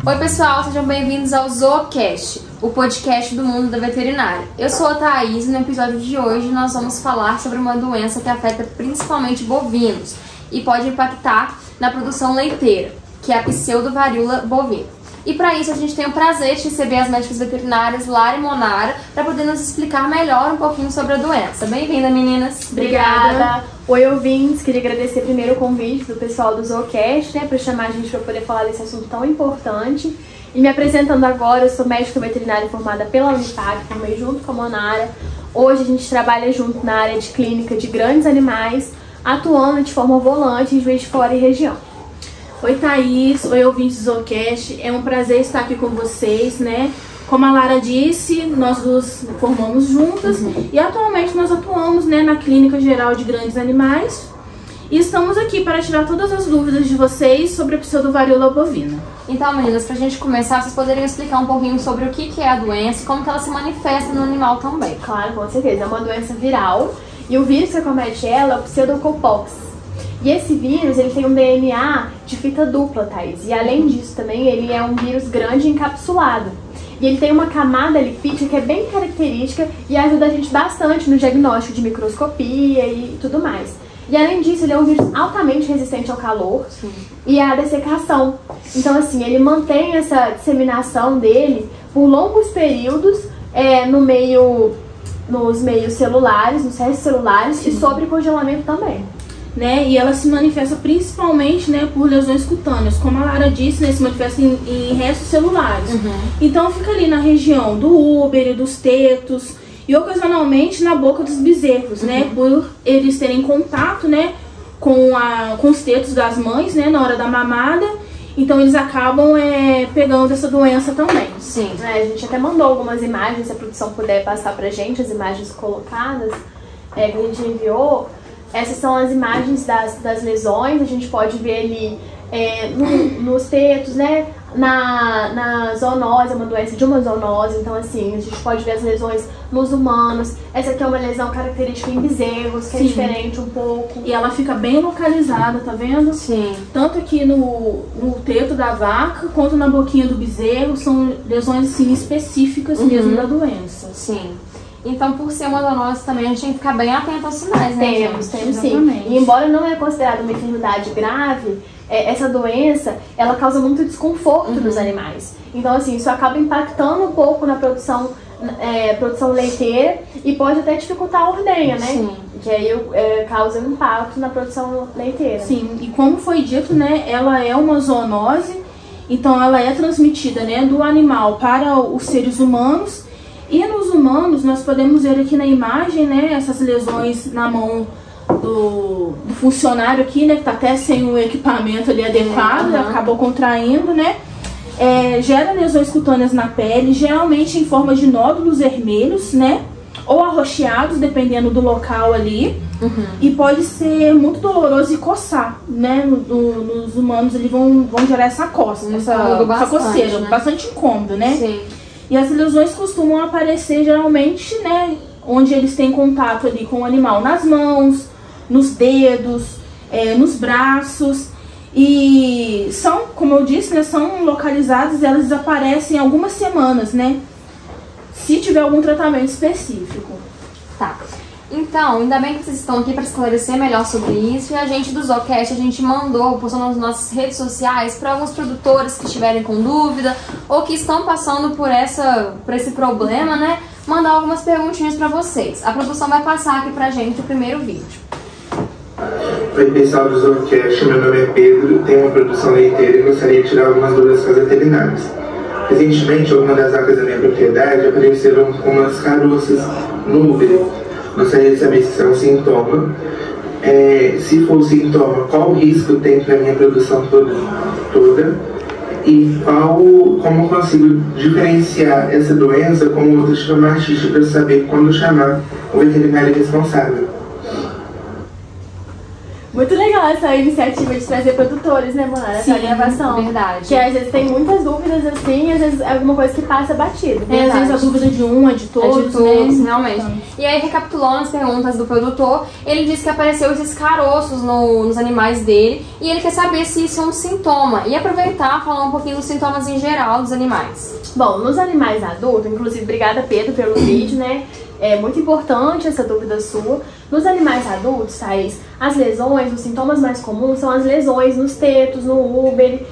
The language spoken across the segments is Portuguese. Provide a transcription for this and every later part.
Oi pessoal, sejam bem-vindos ao Zoocast, o podcast do mundo da veterinária. Eu sou a Thaís e no episódio de hoje nós vamos falar sobre uma doença que afeta principalmente bovinos e pode impactar na produção leiteira, que é a pseudovaríola bovina. E para isso a gente tem o prazer de receber as médicas veterinárias Lara e Monara para poder nos explicar melhor um pouquinho sobre a doença. Bem-vinda, meninas! Obrigada! Oi, ouvintes! Queria agradecer primeiro o convite do pessoal do Zoocast, para chamar a gente para poder falar desse assunto tão importante. E me apresentando agora, eu sou médica veterinária formada pela Unipag, formei junto com a Monara. Hoje a gente trabalha junto na área de clínica de grandes animais, atuando de forma volante em Juiz de Fora e região. Oi, Thaís. Oi, ouvintes do Zoocast. É um prazer estar aqui com vocês, né? Como a Lara disse, nós duas formamos juntas e atualmente nós atuamos, né, na Clínica Geral de Grandes Animais e estamos aqui para tirar todas as dúvidas de vocês sobre a pseudovaríola bovina. Então, meninas, pra gente começar, vocês poderiam explicar um pouquinho sobre o que é a doença e como que ela se manifesta no animal também? Claro, com certeza. É uma doença viral e o vírus que acomete ela é o pseudococcosis. E esse vírus, ele tem um DNA de fita dupla, Thaís. E além disso também, ele é um vírus grande encapsulado. E ele tem uma camada lipídica que é bem característica e ajuda a gente bastante no diagnóstico de microscopia e tudo mais. E além disso, ele é um vírus altamente resistente ao calor e à dessecação. Então, assim, ele mantém essa disseminação dele por longos períodos nos meios celulares, nos restos celulares e sobre congelamento também. Né? E ela se manifesta principalmente, né, por lesões cutâneas, como a Lara disse, né, se manifesta em restos celulares. Então fica ali na região do úbero, dos tetos e ocasionalmente na boca dos bezerros, né, por eles terem contato, né, com os tetos das mães, né, na hora da mamada. Então eles acabam pegando essa doença também. Sim. A gente até mandou algumas imagens, se a produção puder passar pra gente, as imagens colocadas que a gente enviou. Essas são as imagens das lesões, a gente pode ver ali nos tetos, né, na zoonose, é uma doença de uma zoonose, então assim, a gente pode ver as lesões nos humanos. Essa aqui é uma lesão característica em bezerros, que é diferente um pouco. E ela fica bem localizada, tá vendo? Sim. Tanto aqui no teto da vaca, quanto na boquinha do bezerro, são lesões assim, específicas mesmo da doença. Sim. Então, por ser uma zoonose também, a gente tem que ficar bem atento aos sinais, né? Temos sim. E embora não é considerada uma enfermidade grave, essa doença, ela causa muito desconforto nos animais. Então, assim, isso acaba impactando um pouco na produção leiteira e pode até dificultar a ordenha, né? Sim. Que aí causa um impacto na produção leiteira. Sim, e como foi dito, né, ela é uma zoonose, então ela é transmitida, né, do animal para os seres humanos. E nos humanos, nós podemos ver aqui na imagem, né, essas lesões na mão do funcionário aqui, né, que tá até sem o equipamento ali adequado, acabou contraindo, né, gera lesões cutâneas na pele, geralmente em forma de nódulos vermelhos, né, ou arroxeados, dependendo do local ali, e pode ser muito doloroso e coçar, né, nos humanos eles vão gerar essa coça, essa coceira, né? Bastante incômodo, né. Sim. E as lesões costumam aparecer geralmente, né, onde eles têm contato ali com o animal, nas mãos, nos dedos, nos braços. E são, como eu disse, né, são localizadas, elas desaparecem em algumas semanas, né, se tiver algum tratamento específico. Tá. Então, ainda bem que vocês estão aqui para esclarecer melhor sobre isso. E a gente do Zoocast, a gente postou nas nossas redes sociais para alguns produtores que estiverem com dúvida ou que estão passando por esse problema, né? Mandar algumas perguntinhas para vocês. A produção vai passar aqui pra gente o primeiro vídeo. Oi pessoal do Zoocast, meu nome é Pedro, tenho uma produção leiteira e gostaria de tirar algumas dúvidas com os veterinários. Recentemente, algumas das vacas da minha propriedade apareceram com umas caroças no útero. Gostaria de saber se isso é um sintoma. Se for sintoma, qual o risco tem para a minha produção toda? E como eu consigo diferenciar essa doença com outra estomatiite para saber quando chamar o veterinário responsável? Muito legal essa iniciativa de trazer produtores, né, Monara? Essa gravação. Verdade. Que às vezes tem muitas dúvidas assim, às vezes é alguma coisa que passa batido. Às vezes a dúvida de um é de todos, é de todos, né? realmente. Então. E aí, recapitulando as perguntas do produtor, ele disse que apareceu esses caroços nos animais dele e ele quer saber se isso é um sintoma. E aproveitar, falar um pouquinho dos sintomas em geral dos animais. Bom, nos animais adultos, inclusive, obrigada, Pedro, pelo vídeo, né? É muito importante essa dúvida sua. Nos animais adultos, Thaís, as lesões, os sintomas mais comuns são as lesões nos tetos, no úbere,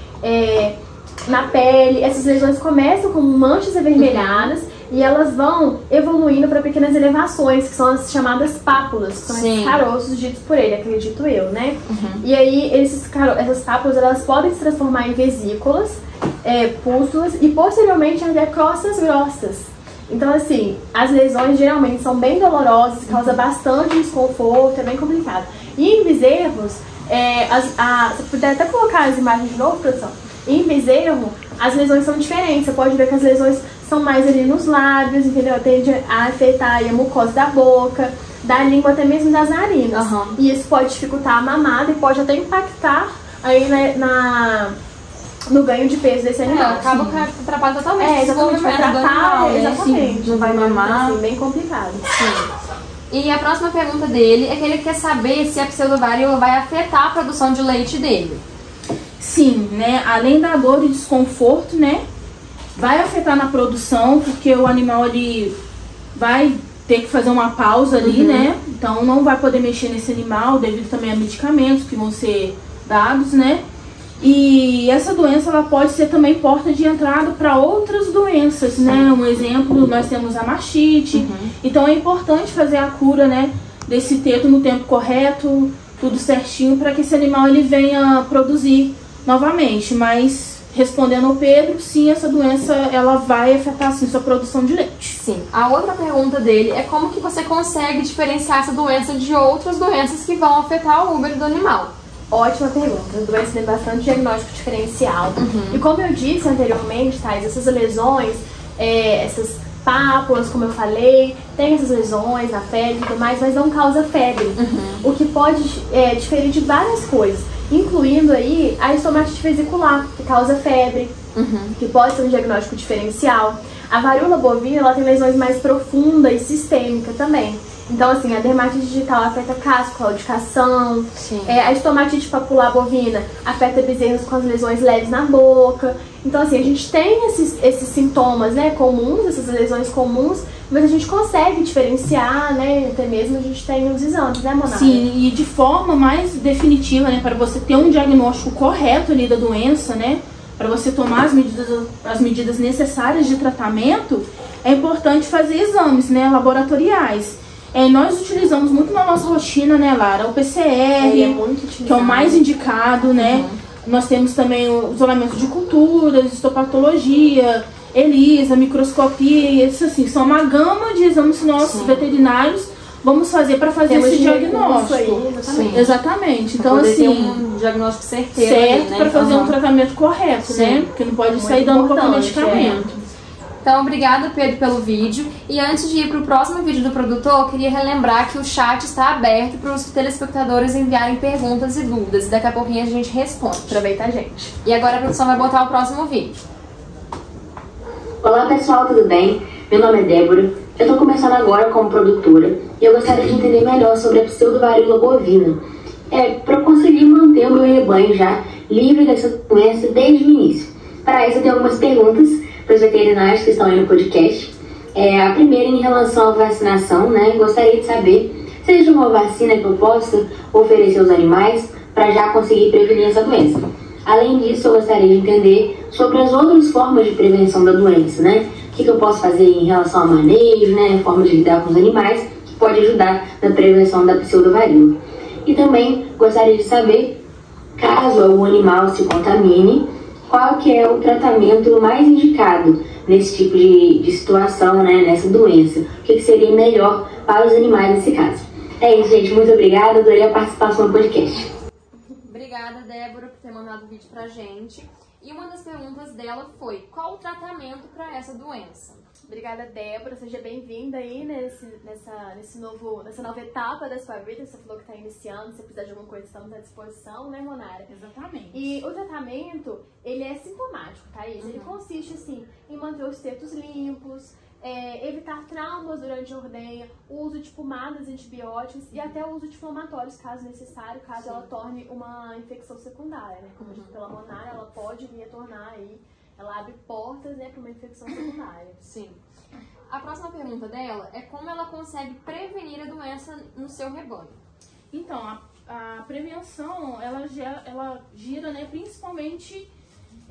na pele. Essas lesões começam como manchas avermelhadas e elas vão evoluindo para pequenas elevações, que são as chamadas pápulas, que são esses caroços ditos por ele, acredito eu, né? E aí, essas pápulas, elas podem se transformar em vesículas, pústulas e, posteriormente, até crostas grossas. Então, assim, as lesões geralmente são bem dolorosas, causa bastante desconforto, é bem complicado. E em bezerros, você puder até colocar as imagens de novo, produção. Em bezerro, as lesões são diferentes. Você pode ver que as lesões são mais ali nos lábios, entendeu? Tende a afetar aí a mucosa da boca, da língua, até mesmo das narinas. E isso pode dificultar a mamada e pode até impactar aí no ganho de peso desse animal. Acaba que atrapalha totalmente. Exatamente, vai tratar, exatamente. Não vai mamar. Assim, bem complicado. Sim. E a próxima pergunta dele é que ele quer saber se a pseudovaríola vai afetar a produção de leite dele. Sim, né? Além da dor e desconforto, né? Vai afetar na produção, porque o animal ali vai ter que fazer uma pausa ali, né? Então não vai poder mexer nesse animal devido também a medicamentos que vão ser dados, né? E essa doença, ela pode ser também porta de entrada para outras doenças, né? Um exemplo, nós temos a mastite. Então é importante fazer a cura, né, desse teto no tempo correto, tudo certinho, para que esse animal ele venha produzir novamente. Mas, respondendo ao Pedro, sim, essa doença, ela vai afetar, sim, sua produção de leite. Sim. A outra pergunta dele é como que você consegue diferenciar essa doença de outras doenças que vão afetar o úbero do animal? Ótima pergunta. A doença tem bastante diagnóstico diferencial. E como eu disse anteriormente, Thais, essas lesões, essas pápulas, como eu falei, tem essas lesões na pele e tudo mais, mas não causa febre. O que pode diferir de várias coisas, incluindo aí a estomatite vesicular, que causa febre, que pode ser um diagnóstico diferencial. A varíola bovina, ela tem lesões mais profundas e sistêmicas também. Então, assim, a dermatite digital afeta casco, claudicação. A estomatite papular bovina afeta bezerros com as lesões leves na boca. Então, assim, a gente tem esses sintomas, né, comuns, essas lesões comuns, mas a gente consegue diferenciar, né, até mesmo a gente tem os exames, né, Monara? Sim, e de forma mais definitiva, né, para você ter um diagnóstico correto ali da doença, né, para você tomar as medidas necessárias de tratamento, é importante fazer exames, né, laboratoriais. Nós utilizamos muito na nossa rotina, né, Lara, o PCR, que é o mais indicado, né. Nós temos também o isolamento de culturas, histopatologia, ELISA, microscopia, isso assim, são uma gama de exames que nós veterinários vamos fazer para fazer esse diagnóstico. Aí, exatamente. Então, poder assim, ter um diagnóstico certeiro, né, para fazer um tratamento correto, né, porque não pode sair dando qualquer medicamento. Então, obrigada, Pedro, pelo vídeo. E antes de ir para o próximo vídeo do produtor, eu queria relembrar que o chat está aberto para os telespectadores enviarem perguntas e dúvidas. Daqui a pouquinho a gente responde. Aproveita a gente. E agora a produção vai botar o próximo vídeo. Olá, pessoal, tudo bem? Meu nome é Débora. Eu estou começando agora como produtora e eu gostaria de entender melhor sobre a pseudovaríola bovina. Para conseguir manter o meu rebanho já livre dessa doença desde o início. Para isso, eu tenho algumas perguntas para os veterinários que estão aí no podcast. A primeira em relação à vacinação, né? Gostaria de saber se existe uma vacina que eu possa oferecer aos animais para já conseguir prevenir essa doença. Além disso, eu gostaria de entender sobre as outras formas de prevenção da doença, né? O que eu posso fazer em relação ao manejo, né? Forma de lidar com os animais, que pode ajudar na prevenção da pseudovaríola. E também gostaria de saber, caso algum animal se contamine, qual que é o tratamento mais indicado nesse tipo de situação, né, nessa doença? O que seria melhor para os animais nesse caso? É isso, gente. Muito obrigada. Adorei a participação no podcast. Obrigada, Débora, por ter mandado o vídeo pra gente. E uma das perguntas dela foi: qual o tratamento para essa doença? Obrigada, Débora. Seja bem-vinda aí nessa nova etapa da sua vida. Você falou que está iniciando. Se precisar de alguma coisa, estamos à disposição, né, Monara? Exatamente. E o tratamento, ele é sintomático, Thaís. Ele consiste, assim, em manter os tetos limpos, evitar traumas durante a ordenha, o uso de pomadas antibióticas e até o uso de inflamatórios, caso necessário, caso ela torne uma infecção secundária, né? Como dito pela Monara, ela pode vir a tornar aí, ela abre portas, né, para uma infecção secundária. Sim. A próxima pergunta dela é como ela consegue prevenir a doença no seu rebanho. Então, a prevenção, ela gira, né, principalmente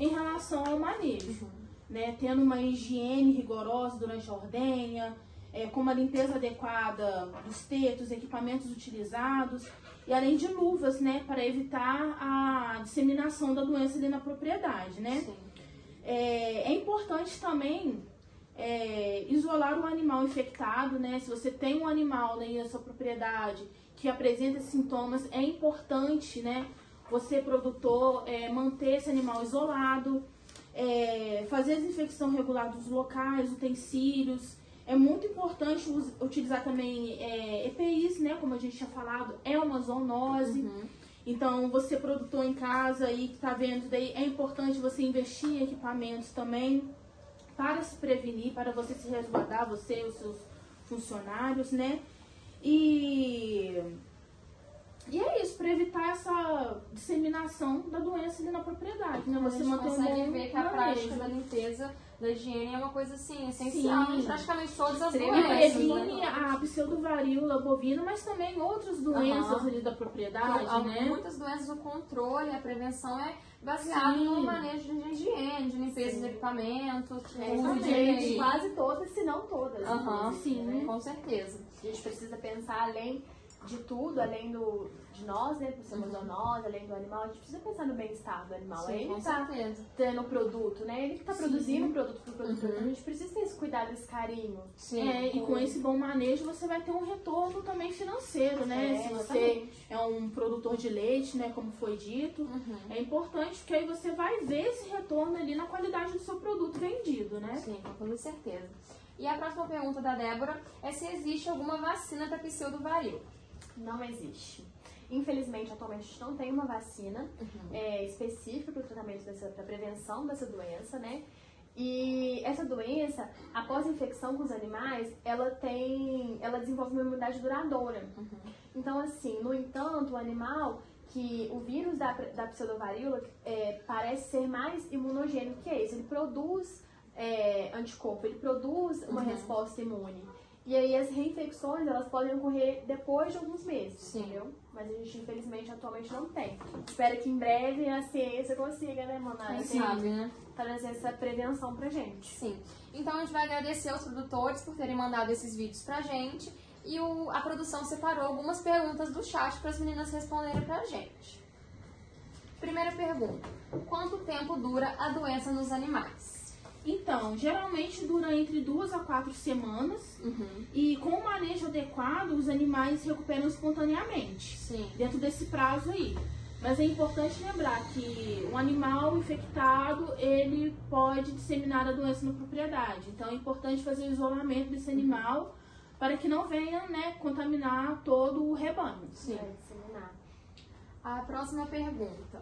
em relação ao manejo. Né, tendo uma higiene rigorosa durante a ordenha, com uma limpeza adequada dos tetos, equipamentos utilizados, e além de luvas, né, para evitar a disseminação da doença ali na propriedade, né? Sim. É importante também isolar o animal infectado, né? Se você tem um animal aí na sua propriedade que apresenta sintomas, é importante, né, você, produtor, manter esse animal isolado, fazer a desinfecção regular dos locais, utensílios. É muito importante utilizar também EPIs, né? Como a gente tinha falado, é uma zoonose. Então, você, produtor em casa aí que está vendo, daí é importante você investir em equipamentos também para se prevenir, para você se resguardar, você e os seus funcionários, né? E é isso, para evitar essa disseminação da doença ali na propriedade, né? Você manter ver que a prática da limpeza, da higiene é uma coisa assim, essencial em praticamente todas as doenças. Previne a pseudovaríola bovina, mas também outras doenças ali da propriedade, né? Muitas doenças, o controle, a prevenção é baseado no manejo de higiene, de limpeza dos equipamentos, de quase todas, se não todas. Sim, né? Com certeza. A gente precisa pensar além de tudo, além de nós, né, por sermos zoonose, além do animal, a gente precisa pensar no bem-estar do animal. Sim, ele tá tendo o produto, né? Ele que tá produzindo o produto pro produtor. Então a gente precisa ter esse cuidado, esse carinho. E com esse bom manejo você vai ter um retorno também financeiro, né? Se você é um produtor de leite, né, como foi dito, é importante porque aí você vai ver esse retorno ali na qualidade do seu produto vendido, né? Sim, com toda certeza. E a próxima pergunta da Débora é se existe alguma vacina para pseudovaríola. Não existe. Infelizmente, atualmente a gente não tem uma vacina específica para o tratamento para prevenção dessa doença, né? E essa doença, após a infecção com os animais, ela desenvolve uma imunidade duradoura. Então, assim, no entanto, o animal que o vírus da pseudovaríola parece ser mais imunogênico que esse. Ele produz anticorpo, ele produz uma resposta imune. E aí as reinfecções, elas podem ocorrer depois de alguns meses, entendeu? Mas a gente, infelizmente, atualmente não tem. Espero que em breve a ciência consiga, né, Monara? Trazer essa prevenção pra gente. Sim. Então a gente vai agradecer aos produtores por terem mandado esses vídeos pra gente. E a produção separou algumas perguntas do chat para as meninas responderem pra gente. Primeira pergunta. Quanto tempo dura a doença nos animais? Então, geralmente dura entre 2 a 4 semanas e com o manejo adequado, os animais recuperam espontaneamente dentro desse prazo aí. Mas é importante lembrar que um animal infectado, ele pode disseminar a doença na propriedade. Então é importante fazer o isolamento desse animal para que não venha, né, contaminar todo o rebanho. Disseminar. A próxima pergunta.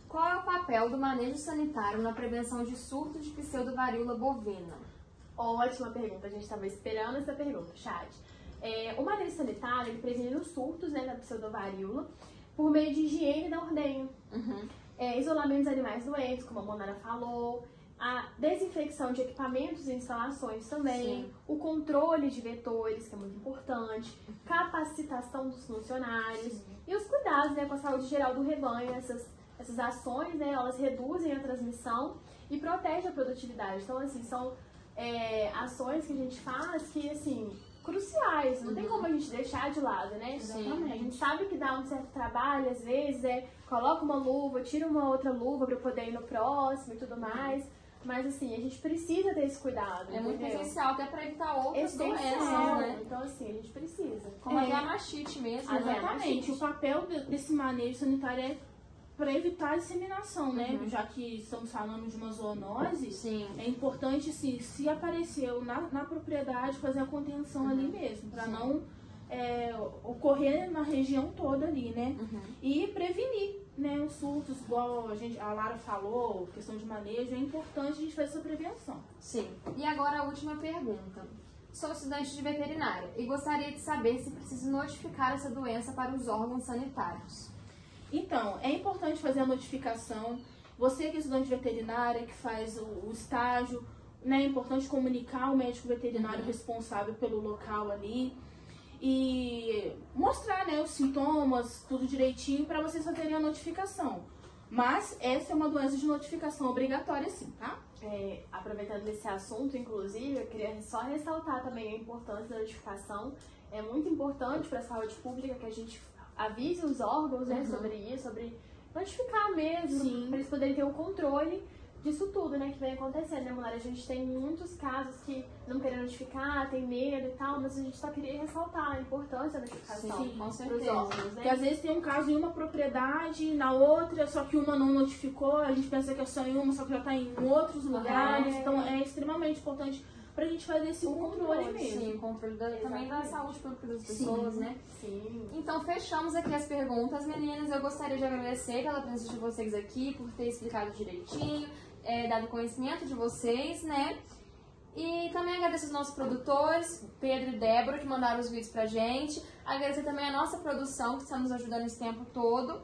Qual é o papel do manejo sanitário na prevenção de surtos de pseudovaríola bovina? Ótima pergunta, a gente estava esperando essa pergunta, chat. O manejo sanitário, ele previne os surtos, né, da pseudovaríola por meio de higiene da ordenha, isolamento dos animais doentes, como a Monara falou, a desinfecção de equipamentos e instalações também, o controle de vetores, que é muito importante, capacitação dos funcionários e os cuidados, né, com a saúde geral do rebanho. Essas ações, né, elas reduzem a transmissão e protegem a produtividade. Então, assim, são ações que a gente faz que, assim, cruciais. Não tem como a gente deixar de lado, né? Exatamente. A gente sabe que dá um certo trabalho, às vezes, coloca uma luva, tira uma outra luva para poder ir no próximo e tudo mais. Mas, assim, a gente precisa ter esse cuidado. É muito essencial, até para evitar outras doenças, né? Então, assim, a gente precisa. Como até a mastite mesmo. Exatamente. O papel desse manejo sanitário é para evitar a disseminação, né? Já que estamos falando de uma zoonose, Sim. é importante, assim, se apareceu na propriedade, fazer a contenção ali mesmo, para não ocorrer na região toda ali, né? E prevenir, né, os surtos, igual a Lara falou, questão de manejo, é importante a gente fazer essa prevenção. Sim. E agora a última pergunta. Sou estudante de veterinária e gostaria de saber se preciso notificar essa doença para os órgãos sanitários. Então, é importante fazer a notificação. Você que é estudante de veterinária, que faz o estágio, né, é importante comunicar ao médico veterinário responsável pelo local ali e mostrar, né, os sintomas, tudo direitinho, para vocês fazerem a notificação. Mas essa é uma doença de notificação obrigatória, sim, tá? Aproveitando esse assunto, inclusive, eu queria só ressaltar também a importância da notificação. É muito importante para a saúde pública que a gente avise os órgãos, né, sobre isso, sobre notificar mesmo, para eles poderem ter o controle disso tudo, né, que vem acontecendo, né, mulher? A gente tem muitos casos que não querem notificar, tem medo e tal, mas a gente só queria ressaltar a importância da notificação com pros certeza. órgãos, né? Porque às vezes tem um caso em uma propriedade, na outra, só que uma não notificou, a gente pensa que é só em uma, só que já está em outros lugares, então é extremamente importante pra gente fazer esse controle mesmo. Sim, controle também da saúde pública das pessoas, né? Sim. Então, fechamos aqui as perguntas, meninas. Eu gostaria de agradecer pela presença de vocês aqui, por ter explicado direitinho, dado conhecimento de vocês, né? E também agradeço aos nossos produtores, Pedro e Débora, que mandaram os vídeos pra gente. Agradecer também a nossa produção, que está nos ajudando esse tempo todo.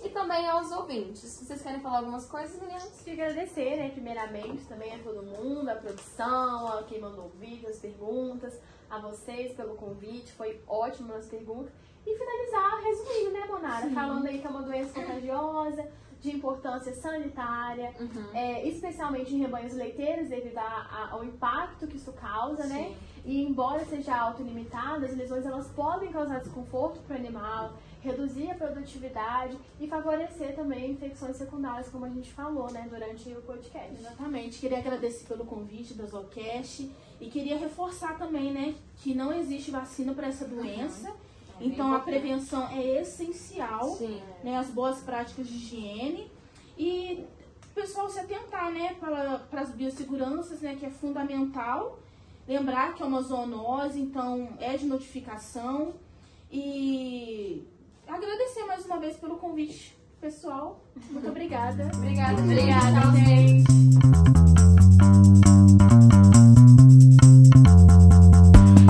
E também aos ouvintes. Vocês querem falar algumas coisas, meninas? Queria agradecer, né, primeiramente, também a todo mundo, a produção, a quem mandou vídeos, as perguntas, a vocês pelo convite, foi ótimo as perguntas. E finalizar resumindo, né, Bonara? Falando aí que é uma doença contagiosa, de importância sanitária, especialmente em rebanhos leiteiros, devido ao impacto que isso causa, né? E embora seja autolimitado, as lesões elas podem causar desconforto para o animal, reduzir a produtividade e favorecer também infecções secundárias, como a gente falou, né, durante o podcast. Exatamente. Queria agradecer pelo convite da Zoocast e queria reforçar também, né, que não existe vacina para essa doença. Então a prevenção é essencial, né, as boas práticas de higiene e o pessoal se atentar, né, para as biosseguranças, né, que é fundamental. Lembrar que é uma zoonose, então é de notificação. E agradecer mais uma vez pelo convite, pessoal. Muito obrigada. Obrigada, gente.